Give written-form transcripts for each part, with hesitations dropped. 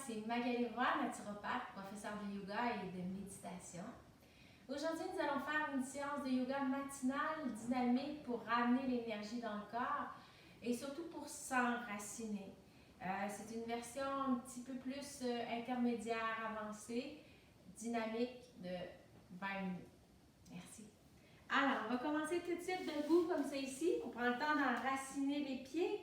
c'est Magali Roy, naturopathe, professeure de yoga et de méditation. Aujourd'hui, nous allons faire une séance de yoga matinale dynamique pour ramener l'énergie dans le corps et surtout pour s'enraciner. C'est une version un petit peu plus intermédiaire, avancée, dynamique de 20 minutes. Merci. Alors, on va commencer tout de suite debout comme ça ici. On prend le temps d'enraciner les pieds,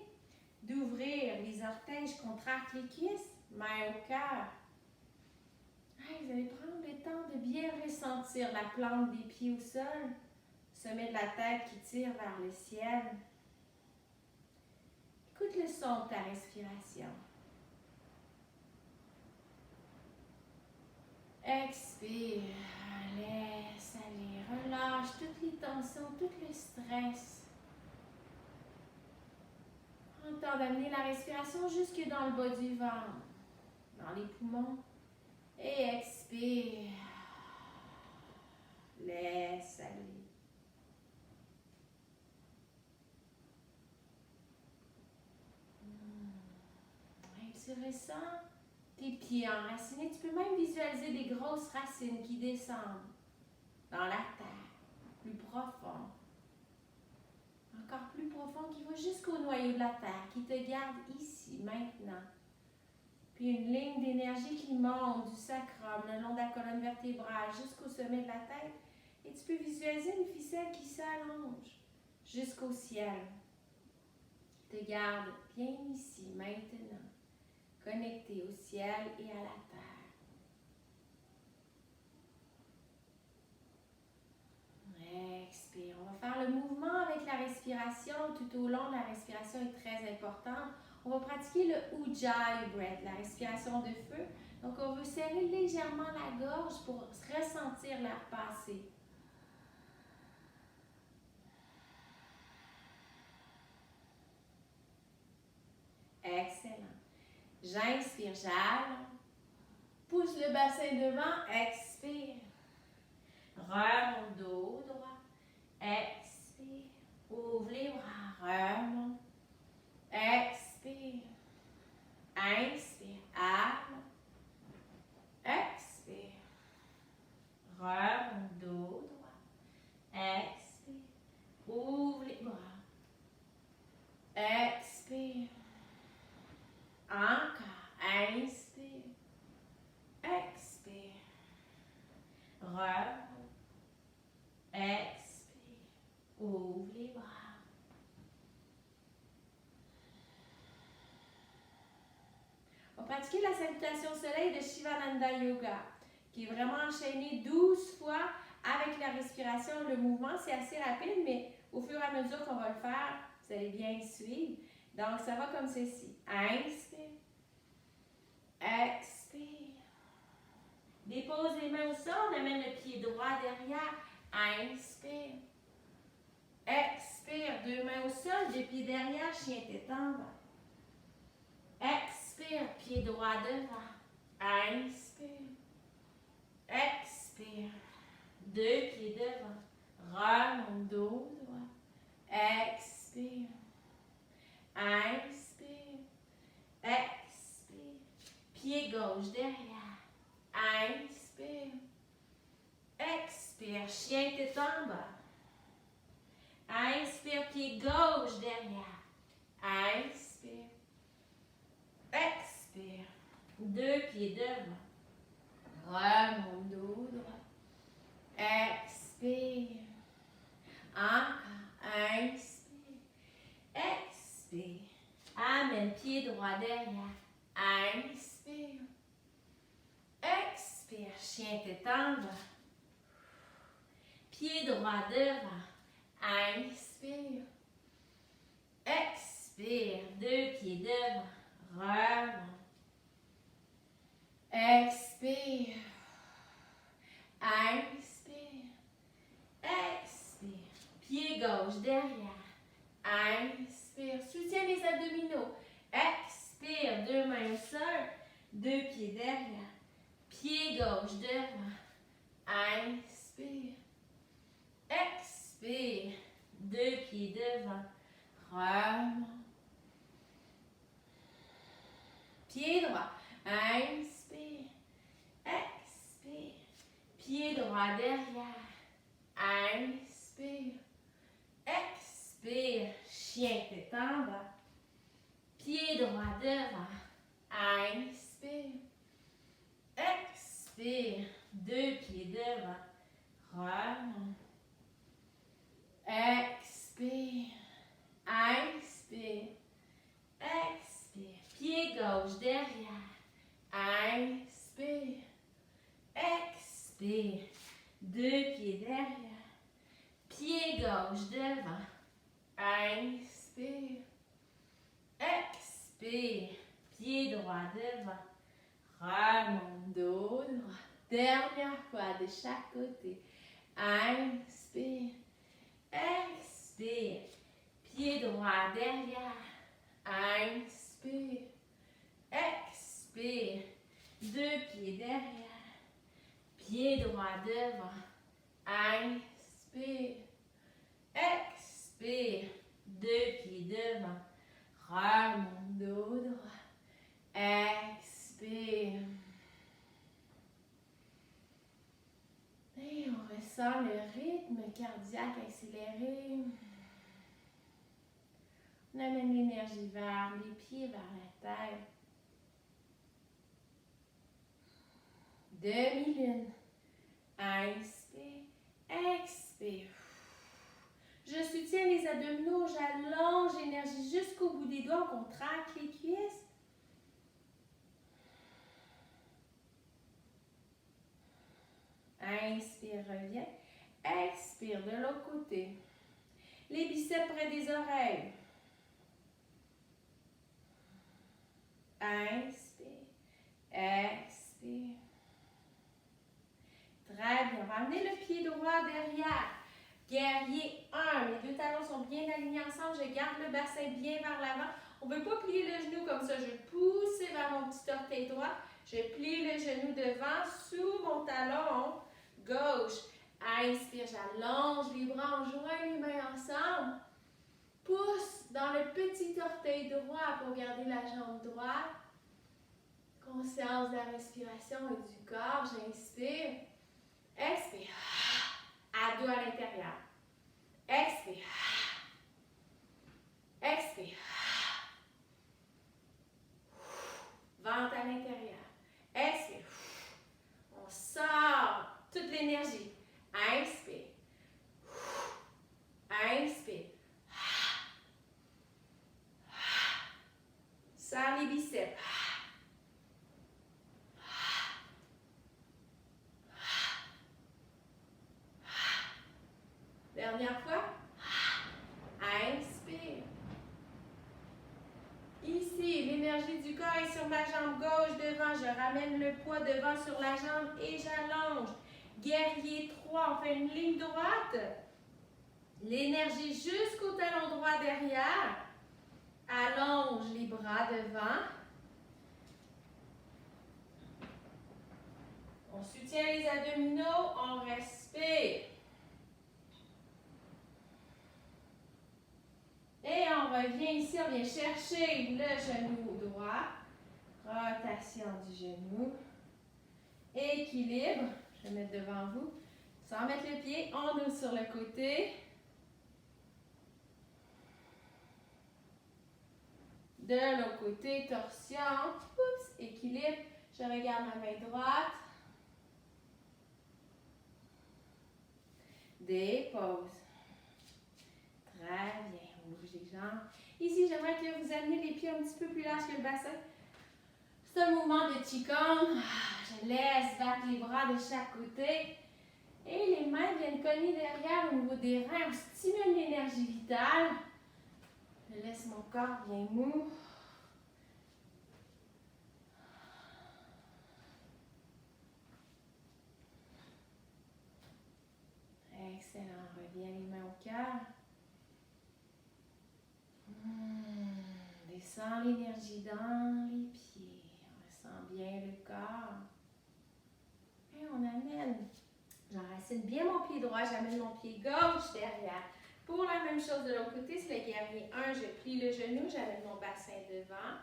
d'ouvrir les orteils, je contracte les cuisses, main au cœur. Vous allez prendre le temps de bien ressentir la plante des pieds au sol, sommet de la tête qui tire vers le ciel. Écoute le son de ta respiration. Expire, laisse aller, relâche toutes les tensions, tout le stress. Prends le temps d'amener la respiration jusque dans le bas du ventre, dans les poumons. Et expire. Laisse aller. Et tu ressens tes pieds enracinés. Tu peux même visualiser des grosses racines qui descendent dans la terre, plus profond. Encore plus profond, qui va jusqu'au noyau de la terre, qui te garde ici, maintenant. Puis une ligne d'énergie qui monte du sacrum, le long de la colonne vertébrale, jusqu'au sommet de la tête. Et tu peux visualiser une ficelle qui s'allonge jusqu'au ciel. Qui te garde bien ici, maintenant, connecté au ciel et à la terre. Expire. On va faire le mouvement avec la respiration. Tout au long, la respiration est très importante. On va pratiquer le Ujjayi Breath, la respiration de feu. Donc, on veut serrer légèrement la gorge pour ressentir l'air passer. Excellent. J'inspire, j'allonge. Pousse le bassin devant, expire. Remonte dos droit. Expire. Ouvre les bras, remonte. Expire. Inspire, allonge. Expire. Remonte dos droit. Expire. Ouvre les bras. Expire. Encore. Inspire. Expire. Remonte. Expire. Ouvre les bras. On va pratiquer la salutation au soleil de Shivananda Yoga, qui est vraiment enchaîné 12 fois avec la respiration. Le mouvement, c'est assez rapide, mais au fur et à mesure qu'on va le faire, vous allez bien suivre. Donc, ça va comme ceci. Inspire. Expire. Dépose les mains au sol, on amène le pied droit derrière. Inspire. Expire. Deux mains au sol, deux pieds derrière, chien tête en bas. Expire, pied droit devant. Inspire. Expire. Deux pieds devant. Remonte dos droit. Expire. Inspire. Expire. Pied gauche derrière. Inspire. Expire. Chien tête en bas. Inspire. Pied gauche derrière. Inspire. Expire. Deux pieds devant. Remonte dos droit. Expire. Encore. Inspire. Expire. Amène pied droit derrière. Inspire. Expire. Chien tête en bas. Pied droit devant. Inspire. Expire. Deux pieds devant. Remonte. Expire. Inspire. Expire. Pied gauche derrière. Inspire. Soutiens les abdominaux. Expire. Deux mains au sol. Deux pieds derrière. Pied gauche devant. Inspire. Expire. Deux pieds devant. Remonte. Pied droit. Inspire. Expire. Pied droit derrière. Inspire. Expire. Chien tête en bas. Pied droit devant. Inspire. Expire. Deux pieds devant. Remonte. Expire. Inspire. Expire. Pied gauche derrière. Inspire. Expire. Deux pieds derrière. Pied gauche devant. Inspire. Expire. Pied droit devant. Remonte dos droit. Dernière fois de chaque côté. Inspire. Expire. Pied droit derrière. Inspire. Expire. Deux pieds derrière. Pied droit devant. Inspire. Expire. Deux pieds devant. Remonte dos droit. Expire. Et on ressent le rythme cardiaque accéléré. On amène l'énergie vers les pieds, vers la tête. Demi-lune. Inspire. Expire. Je soutiens les abdominaux, j'allonge l'énergie jusqu'au bout des doigts, on contracte les cuisses. Inspire, reviens. Expire de l'autre côté. Les biceps près des oreilles. Inspire. Expire. Très bien. On va amener le pied droit derrière. Guerrier 1. Les deux talons sont bien alignés ensemble. Je garde le bassin bien vers l'avant. On ne veut pas plier le genou comme ça. Je vais pousser vers mon petit orteil droit. Je plie le genou devant sous mon talon gauche. Inspire, j'allonge les bras, on joint les mains ensemble. Pousse dans le petit orteil droit pour garder la jambe droite. Conscience de la respiration et du corps. J'inspire. Expire. Abdos à l'intérieur. Expire. Expire. Ventre à l'intérieur. Expire. On sort toute l'énergie. Inspire. Inspire. Serre les biceps. Dernière fois. Inspire. Ici, l'énergie du corps est sur ma jambe gauche devant. Je ramène le poids devant sur la jambe et j'allonge. Guerrier 3, on fait une ligne droite. L'énergie jusqu'au talon droit derrière. Allonge les bras devant. On soutient les abdominaux, on respire. Et on revient ici, on vient chercher le genou droit. Rotation du genou. Équilibre. Je vais mettre devant vous. Sans mettre le pied, on ouvre sur le côté. De l'autre côté, torsion. Oups, équilibre. Je regarde ma main droite. Dépose. Très bien. On bouge les jambes. Ici, j'aimerais que vous ameniez les pieds un petit peu plus larges que le bassin. C'est un mouvement de Qigong. Je laisse battre les bras de chaque côté. Et les mains viennent cogner derrière au niveau des reins. On stimule l'énergie vitale. Je laisse mon corps bien mou. Excellent. Reviens les mains au cœur. Descends l'énergie dans les pieds. On ressent bien le corps. Et on amène. J'enracine bien mon pied droit. J'amène mon pied gauche derrière. Pour la même chose de l'autre côté, c'est le guerrier 1. Je plie le genou. J'amène mon bassin devant.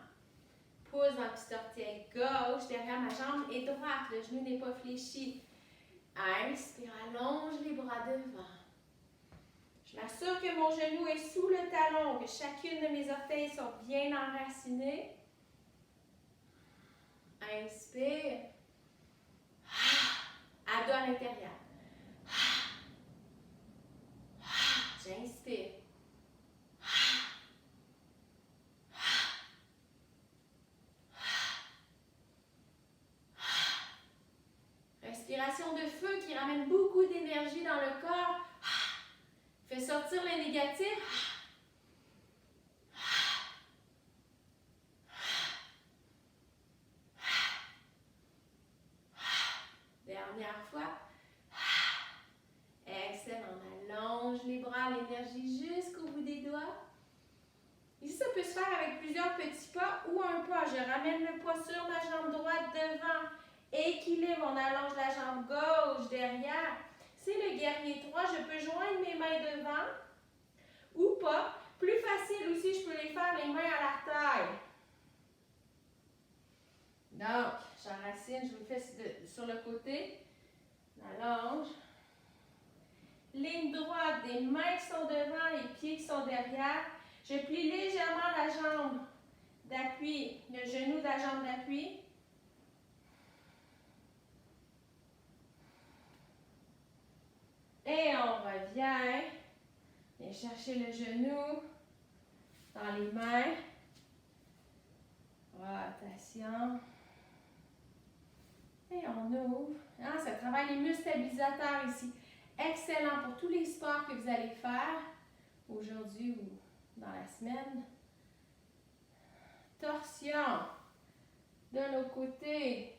pouce dans le petit orteil gauche, derrière ma jambe est droite, le genou n'est pas fléchi. Inspire, allonge les bras devant. Je m'assure que mon genou est sous le talon, que chacune de mes orteils sont bien enracinés. Inspire. Abdos à l'intérieur. J'inspire. Respiration de feu qui ramène beaucoup d'énergie dans le corps. Fait sortir le négatif. Dernière fois. Excellent. On allonge les bras, l'énergie jusqu'au bout des doigts. Ici, ça peut se faire avec plusieurs petits pas ou un pas. Je ramène le poids sur ma jambe droite devant. Équilibre, on allonge la jambe gauche derrière. C'est le guerrier 3. Je peux joindre mes mains devant ou pas. Plus facile aussi, je peux les faire les mains à la taille. Donc, j'enracine, je vous le fais sur le côté. Allonge. Ligne droite, des mains qui sont devant, les pieds qui sont derrière. Je plie légèrement la jambe d'appui, le genou de la jambe d'appui. Et on revient. Viens chercher le genou dans les mains. Rotation. Et on ouvre. Ah, ça travaille les muscles stabilisateurs ici. Excellent pour tous les sports que vous allez faire aujourd'hui ou dans la semaine. Torsion de l'autre côté.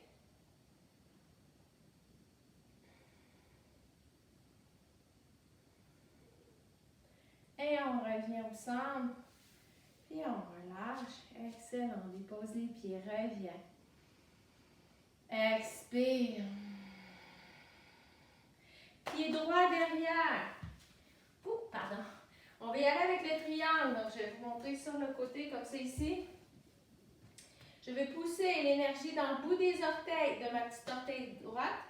Et on revient au centre. Puis on relâche. Excellent. On dépose les pieds. Reviens. Expire. Pied droit derrière. Ouh, pardon. On va y aller avec le triangle. Donc, je vais vous montrer sur le côté comme ça ici. Je vais pousser l'énergie dans le bout des orteils de ma petite orteil droite.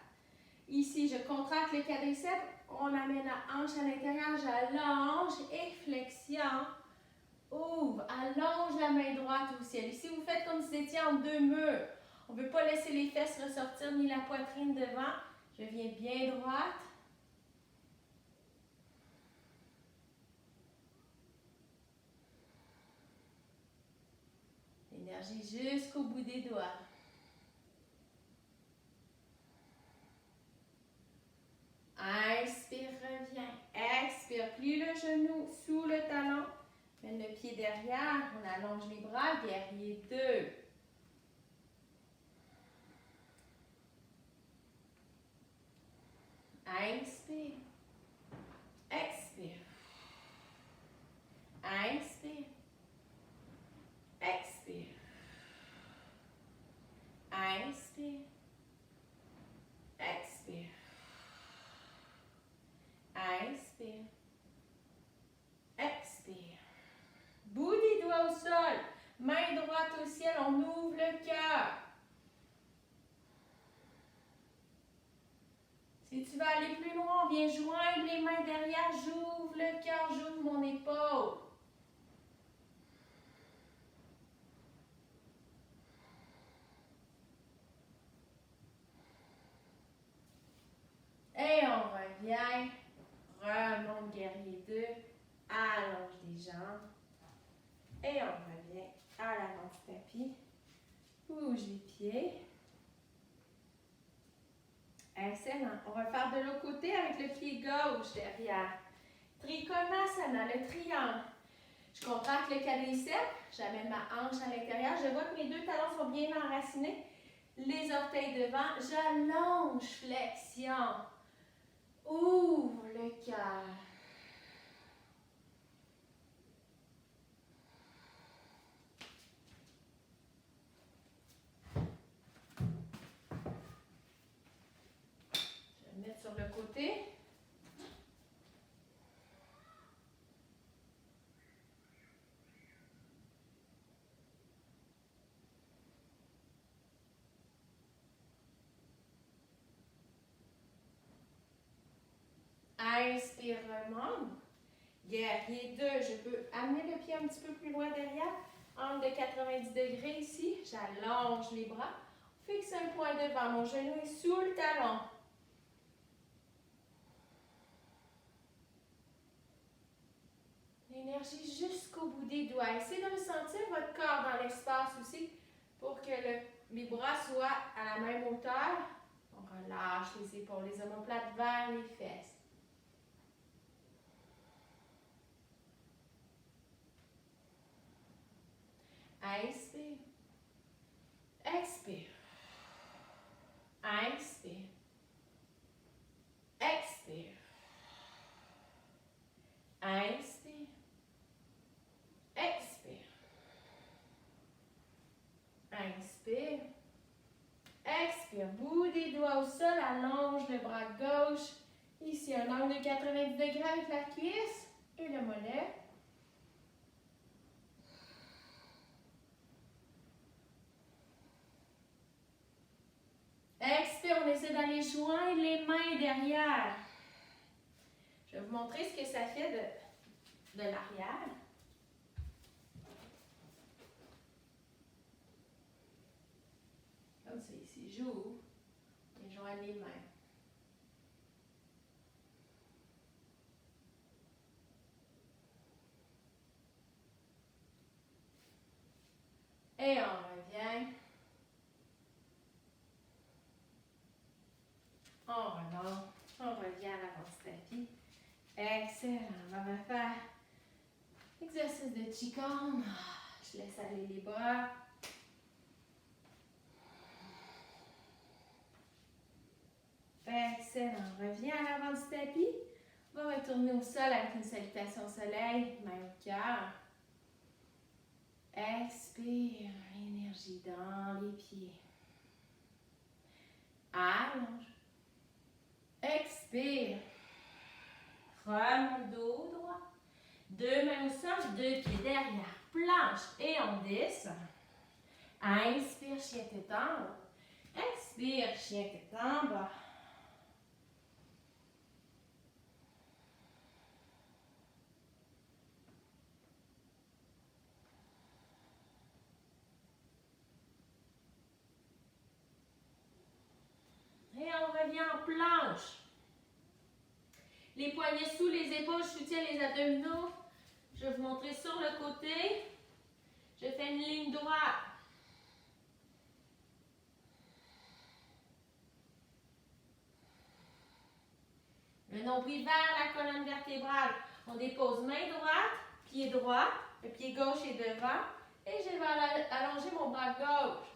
Ici, je contracte le quadriceps. On amène la hanche à l'intérieur. J'allonge et flexion. Ouvre. Allonge la main droite au ciel. Ici, vous faites comme si vous étiez en deux murs. On ne veut pas laisser les fesses ressortir ni la poitrine devant. Je viens bien droite. L'énergie jusqu'au bout des doigts. Inspire, reviens. Expire, plie le genou sous le talon. Mène le pied derrière. On allonge les bras. Guerrier 2. Inspire. Expire. Inspire. Expire. Inspire. Expire. Inspire. Expire. Bout des doigts au sol. Main droite au ciel. On ouvre le cœur. Si tu veux aller plus loin, on vient joindre les mains derrière. J'ouvre le cœur. J'ouvre mon épaule. Et on revient. Remonte guerrier 2. Allonge les jambes. Et on revient à l'avant du tapis. Bouge les pieds. Excellent. On va le faire de l'autre côté avec le pied gauche derrière. Trikonasana, le triangle. Je contracte le quadriceps. J'amène ma hanche à l'intérieur. Je vois que mes deux talons sont bien enracinés. Les orteils devant. J'allonge, flexion. Ouvre le cœur. Je vais me mettre sur le côté. Inspire, remonte. Guerrier 2, je peux amener le pied un petit peu plus loin derrière. Angle de 90 degrés ici. J'allonge les bras. Fixe un point devant. Mon genou est sous le talon. L'énergie jusqu'au bout des doigts. Essayez de ressentir votre corps dans l'espace aussi pour que les bras soient à la même hauteur. On relâche les épaules, les omoplates vers les fesses. Inspire. Expire. Inspire. Expire. Inspire. Expire. Inspire. Expire. Bout des doigts au sol, allonge le bras gauche. Ici, un angle de 90 degrés avec la cuisse et le mollet. Expire, on essaie d'aller joindre les mains derrière. Je vais vous montrer ce que ça fait de l'arrière. Comme ça ici, j'ouvre et joins les mains. Et on revient. On relâche. On revient à l'avant du tapis. Excellent. On va refaire l'exercice de Qigong. Je laisse aller les bras. Excellent. On revient à l'avant du tapis. On va retourner au sol avec une salutation au soleil, main au cœur. Expire, énergie dans les pieds. Allonge. Expire. Remonte dos droit. Deux mains au sol, deux pieds derrière. Planche et on descend. Inspire, chien tête en haut. Expire, chien tête en bas. Et on revient en planche. Les poignets sous les épaules, je soutiens les abdominaux. Je vais vous montrer sur le côté. Je fais une ligne droite. Le nombril vers la colonne vertébrale. On dépose main droite, pied droit. Le pied gauche est devant. Et je vais allonger mon bras gauche.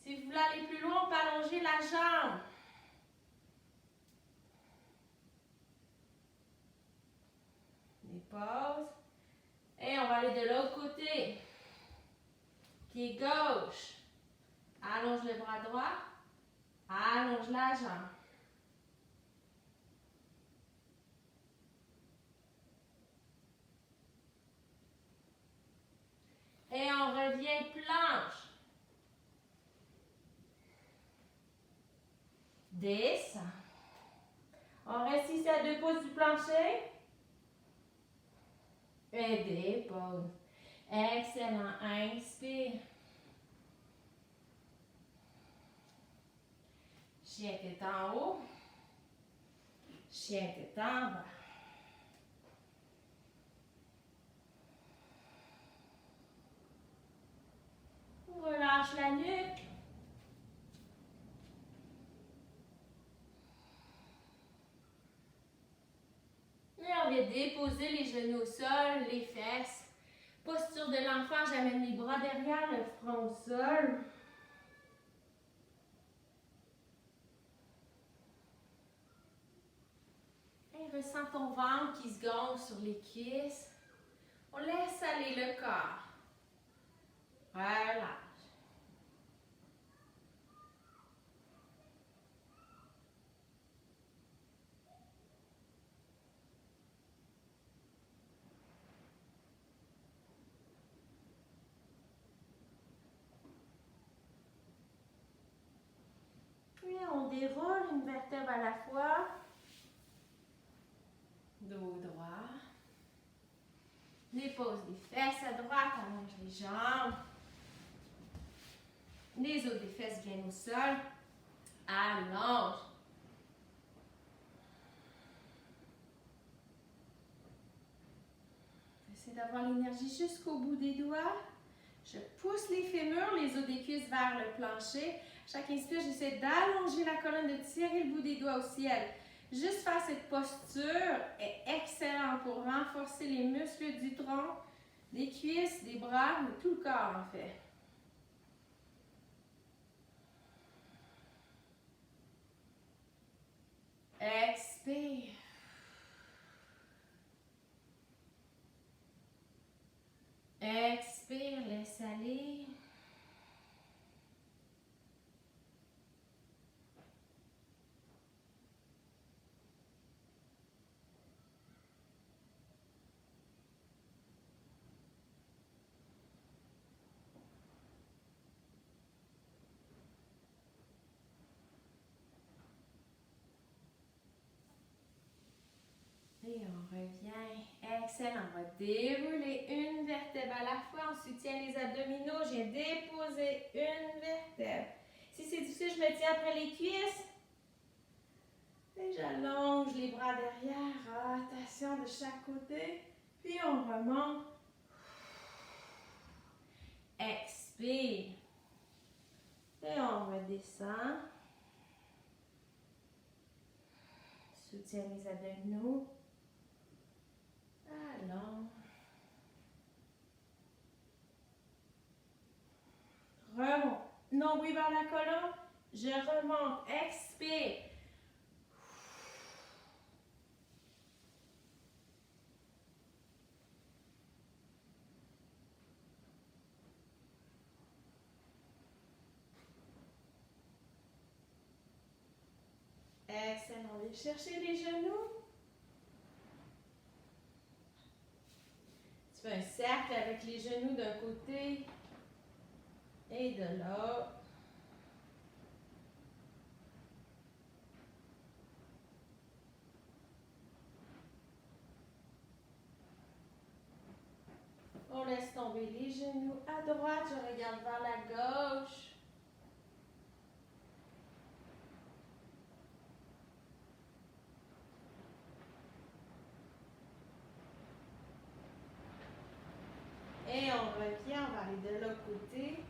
Si vous voulez aller plus loin, on peut allonger la jambe. Dépose. Et on va aller de l'autre côté. Pied gauche. Allonge le bras droit. Allonge la jambe. Et on revient planche. Descend. On reste ici à 2 pouces du plancher. Et dépose. Excellent. Inspire. Chien tête en haut. Chien tête en bas. On relâche la nuque. Et on vient déposer les genoux au sol, les fesses. Posture de l'enfant, j'amène les bras derrière, le front au sol. Et ressens ton ventre qui se gonfle sur les cuisses. On laisse aller le corps. Relâche. déroule une vertèbre à la fois. Dos droit. Dépose les fesses à droite, allonge les jambes. Les os des fesses viennent au sol. Allonge. J'essaie d'avoir l'énergie jusqu'au bout des doigts. Je pousse les fémurs, les os des cuisses vers le plancher. Chaque inspire, j'essaie d'allonger la colonne, de tirer le bout des doigts au ciel. Juste faire cette posture est excellent pour renforcer les muscles du tronc, des cuisses, des bras, de tout le corps en fait. Expire. Expire, laisse aller. Et on revient. Excellent. On va dérouler une vertèbre à la fois. On soutient les abdominaux. J'ai déposé une vertèbre. Si c'est difficile, je me tiens après les cuisses. Et j'allonge les bras derrière. Rotation de chaque côté. Puis on remonte. Expire. Et on redescend. Soutient les abdominaux. Allons. Remonte. Nombril vers la colonne. Je remonte. Expire. Excellent. On vient chercher les genoux. Tu fais un cercle avec les genoux d'un côté et de l'autre. On laisse tomber les genoux à droite. Je regarde vers la gauche. Et on revient, on va aller de l'autre côté.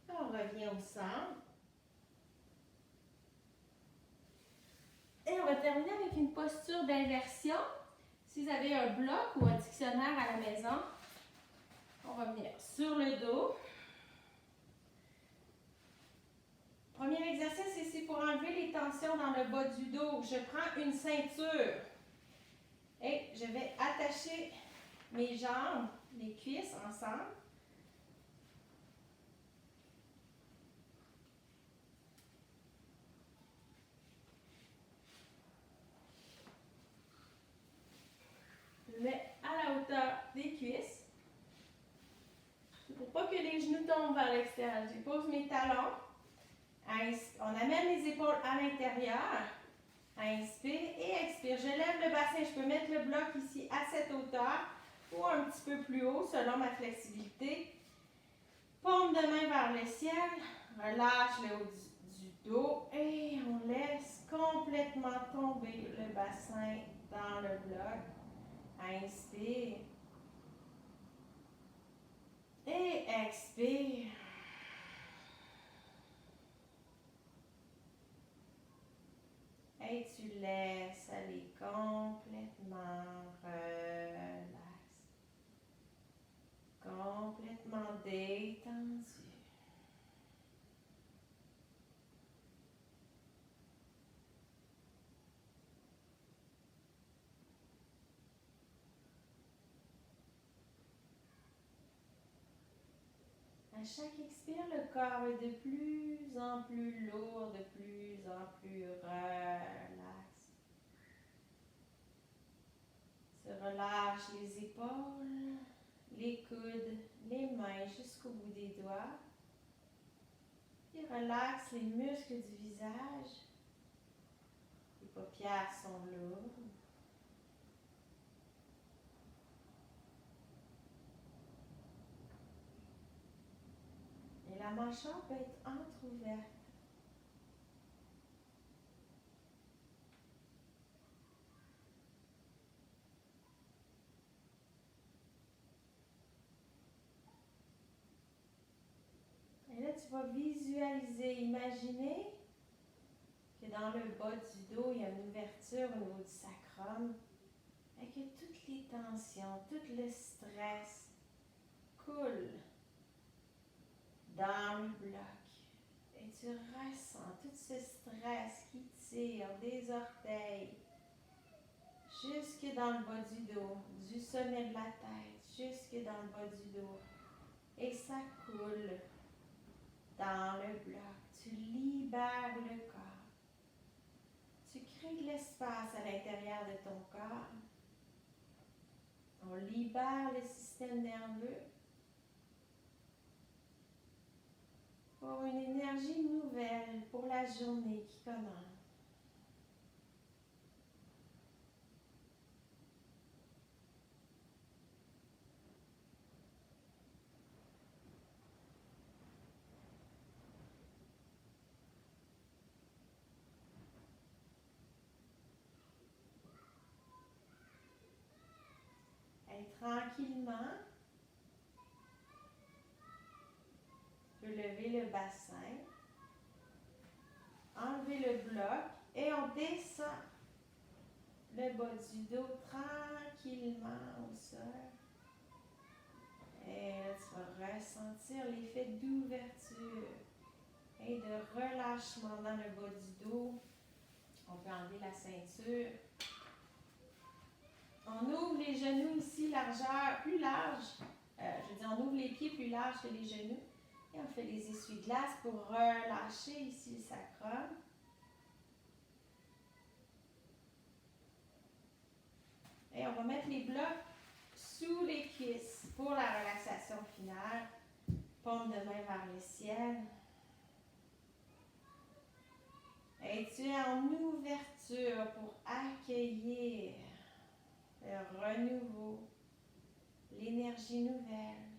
On revient au centre. Et on va terminer avec une posture d'inversion. Si vous avez un bloc ou un dictionnaire à la maison, on va venir sur le dos. Premier exercice ici pour enlever les tensions dans le bas du dos. Je prends une ceinture et je vais attacher mes jambes, les cuisses ensemble. Je mets à la hauteur des cuisses. Pour pas que les genoux tombent vers l'extérieur. Je pose mes talons. On amène les épaules à l'intérieur. Inspire et expire. Je lève le bassin. Je peux mettre le bloc ici à cette hauteur ou un petit peu plus haut selon ma flexibilité. Paume de main vers le ciel. Relâche le haut du dos et on laisse complètement tomber le bassin dans le bloc. Inspire. Et expire. Et tu laisses aller complètement relax. Complètement détendu. À chaque expire, le corps est de plus en plus lourd, de plus en plus relax. Se relâche les épaules, les coudes, les mains jusqu'au bout des doigts. Puis relaxe les muscles du visage. Les paupières sont lourdes. Et la mâchoire peut être entrouverte. Et là, tu vas visualiser, imaginer que dans le bas du dos, il y a une ouverture au niveau du sacrum et que toutes les tensions, tout le stress coule dans le bloc. Et tu ressens tout ce stress qui tire des orteils jusque dans le bas du dos, du sommet de la tête, jusque dans le bas du dos. Et ça coule dans le bloc. Tu libères le corps. Tu crées de l'espace à l'intérieur de ton corps. On libère le système nerveux pour une énergie nouvelle pour la journée qui commence. Et tranquillement, tu peux lever le bassin, enlever le bloc et on descend le bas du dos tranquillement au sol. Et là, tu vas ressentir l'effet d'ouverture et de relâchement dans le bas du dos. On peut enlever la ceinture. On ouvre les genoux ici, largeur, plus large. On ouvre les pieds plus larges que les genoux. Et on fait les essuie-glaces pour relâcher ici le sacrum. Et on va mettre les blocs sous les cuisses pour la relaxation finale. Paume de main vers le ciel. Et tu es en ouverture pour accueillir le renouveau, l'énergie nouvelle.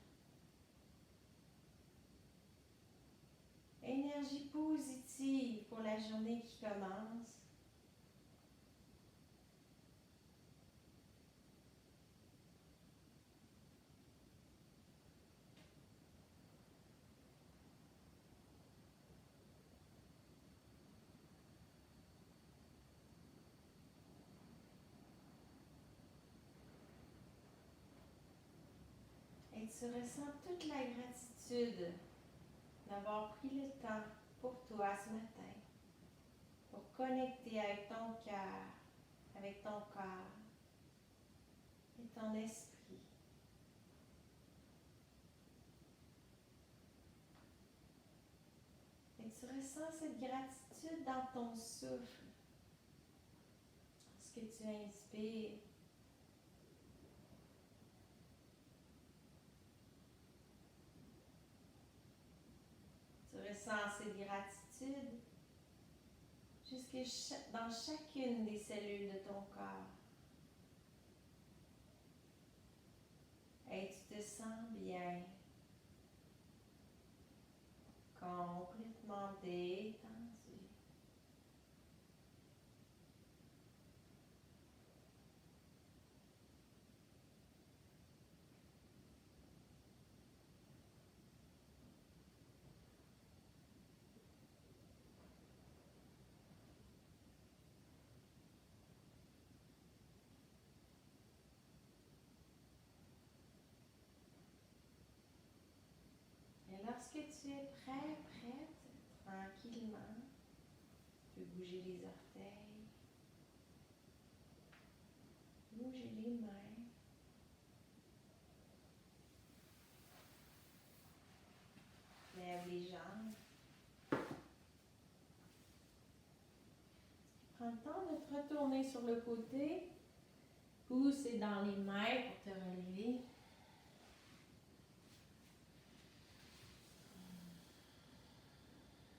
Énergie positive pour la journée qui commence. Et tu ressens toute la gratitude d'avoir pris le temps pour toi ce matin, pour connecter avec ton cœur, avec ton corps et ton esprit. Et tu ressens cette gratitude dans ton souffle. Ce que tu inspires, tu ressens cette gratitude jusque dans chacune des cellules de ton corps. Et tu te sens bien, complètement détendu. Et lorsque tu es prêt, prête, tranquillement, tu peux bouger les orteils, bouger les mains. le temps de te retourner sur le côté. Pousser dans les mains pour te relever.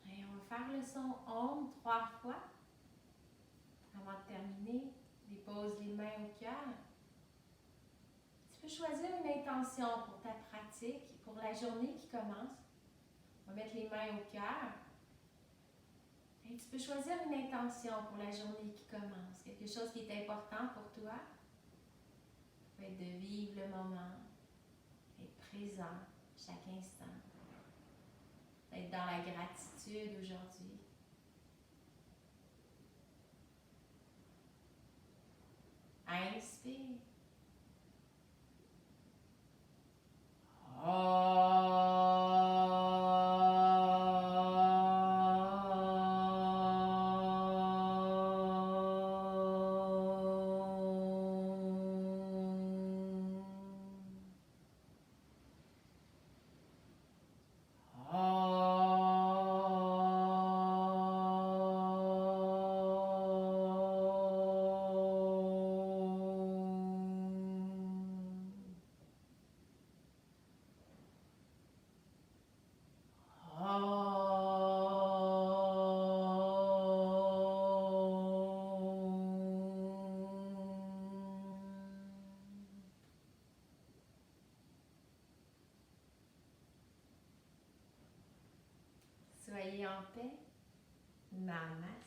Et on va faire le son Om 3 fois. Avant de terminer, dépose les mains au cœur. Tu peux choisir une intention pour ta pratique, pour la journée qui commence. On va mettre les mains au cœur. Et tu peux choisir une intention pour la journée qui commence. Quelque chose qui est important pour toi. Ça peut être de vivre le moment, être présent chaque instant. Être dans la gratitude aujourd'hui. Inspire. Soyez en paix. Namaste.